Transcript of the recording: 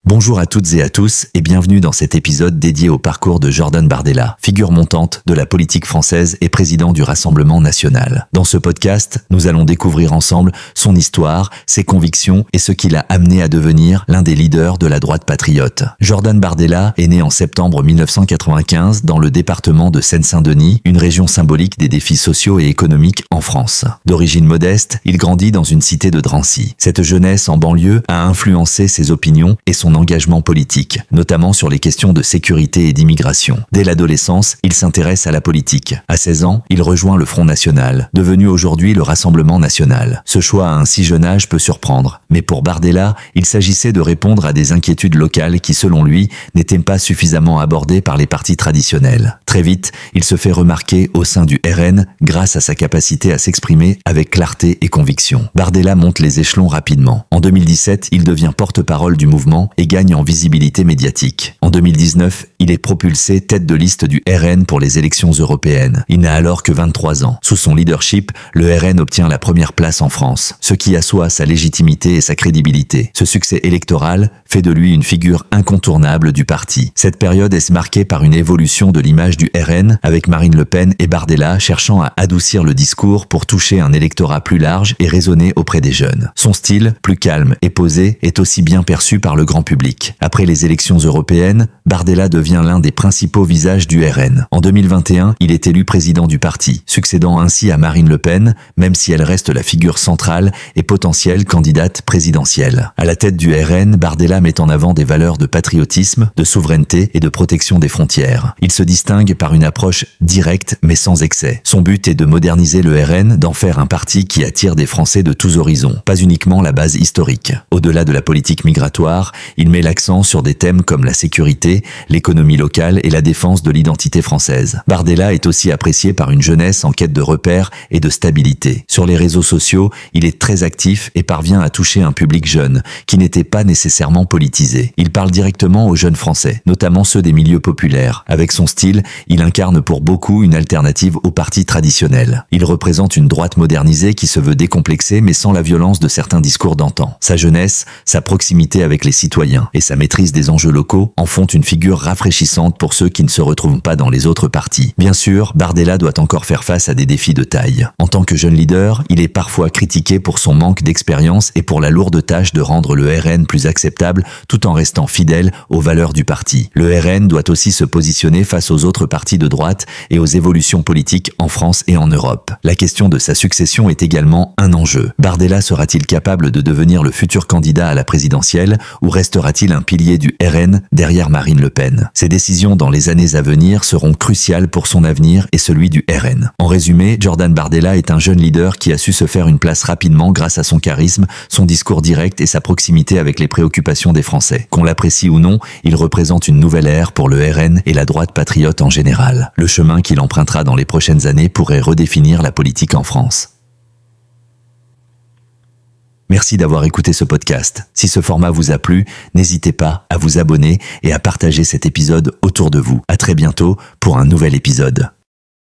Bonjour à toutes et à tous et bienvenue dans cet épisode dédié au parcours de Jordan Bardella, figure montante de la politique française et président du Rassemblement national. Dans ce podcast, nous allons découvrir ensemble son histoire, ses convictions et ce qui l'a amené à devenir l'un des leaders de la droite patriote. Jordan Bardella est né en septembre 1995 dans le département de Seine-Saint-Denis, une région symbolique des défis sociaux et économiques en France. D'origine modeste, il grandit dans une cité de Drancy. Cette jeunesse en banlieue a influencé ses opinions et son engagement politique, notamment sur les questions de sécurité et d'immigration. Dès l'adolescence, il s'intéresse à la politique. À 16 ans, il rejoint le Front National, devenu aujourd'hui le Rassemblement national. Ce choix à un si jeune âge peut surprendre, mais pour Bardella, il s'agissait de répondre à des inquiétudes locales qui, selon lui, n'étaient pas suffisamment abordées par les partis traditionnels. Très vite, il se fait remarquer au sein du RN grâce à sa capacité à s'exprimer avec clarté et conviction. Bardella monte les échelons rapidement. En 2017, il devient porte-parole du mouvement et gagne en visibilité médiatique. En 2019, il est propulsé tête de liste du RN pour les élections européennes. Il n'a alors que 23 ans. Sous son leadership, le RN obtient la première place en France, ce qui assoit sa légitimité et sa crédibilité. Ce succès électoral fait de lui une figure incontournable du parti. Cette période est marquée par une évolution de l'image du RN, avec Marine Le Pen et Bardella cherchant à adoucir le discours pour toucher un électorat plus large et résonner auprès des jeunes. Son style, plus calme et posé, est aussi bien perçu par le grand public. Après les élections européennes, Bardella devient l'un des principaux visages du RN. En 2021, il est élu président du parti, succédant ainsi à Marine Le Pen, même si elle reste la figure centrale et potentielle candidate présidentielle. À la tête du RN, Bardella met en avant des valeurs de patriotisme, de souveraineté et de protection des frontières. Il se distingue par une approche directe mais sans excès. Son but est de moderniser le RN, d'en faire un parti qui attire des Français de tous horizons, pas uniquement la base historique. Au-delà de la politique migratoire, il met l'accent sur des thèmes comme la sécurité, l'économie locale et la défense de l'identité française. Bardella est aussi apprécié par une jeunesse en quête de repères et de stabilité. Sur les réseaux sociaux, il est très actif et parvient à toucher un public jeune, qui n'était pas nécessairement politisé. Il parle directement aux jeunes Français, notamment ceux des milieux populaires. Avec son style, il incarne pour beaucoup une alternative aux partis traditionnels. Il représente une droite modernisée qui se veut décomplexée mais sans la violence de certains discours d'antan. Sa jeunesse, sa proximité avec les citoyens et sa maîtrise des enjeux locaux en font une figure rafraîchissante pour ceux qui ne se retrouvent pas dans les autres partis. Bien sûr, Bardella doit encore faire face à des défis de taille. En tant que jeune leader, il est parfois critiqué pour son manque d'expérience et pour la lourde tâche de rendre le RN plus acceptable tout en restant fidèle aux valeurs du parti. Le RN doit aussi se positionner face aux autres partis de droite et aux évolutions politiques en France et en Europe. La question de sa succession est également un enjeu. Bardella sera-t-il capable de devenir le futur candidat à la présidentielle ou restera-t-il un pilier du RN derrière Marine Le Pen? Ces décisions dans les années à venir seront cruciales pour son avenir et celui du RN. En résumé, Jordan Bardella est un jeune leader qui a su se faire une place rapidement grâce à son charisme, son discours direct et sa proximité avec les préoccupations des Français. Qu'on l'apprécie ou non, il représente une nouvelle ère pour le RN et la droite patriote en général. Le chemin qu'il empruntera dans les prochaines années pourrait redéfinir la politique en France. Merci d'avoir écouté ce podcast. Si ce format vous a plu, n'hésitez pas à vous abonner et à partager cet épisode autour de vous. À très bientôt pour un nouvel épisode.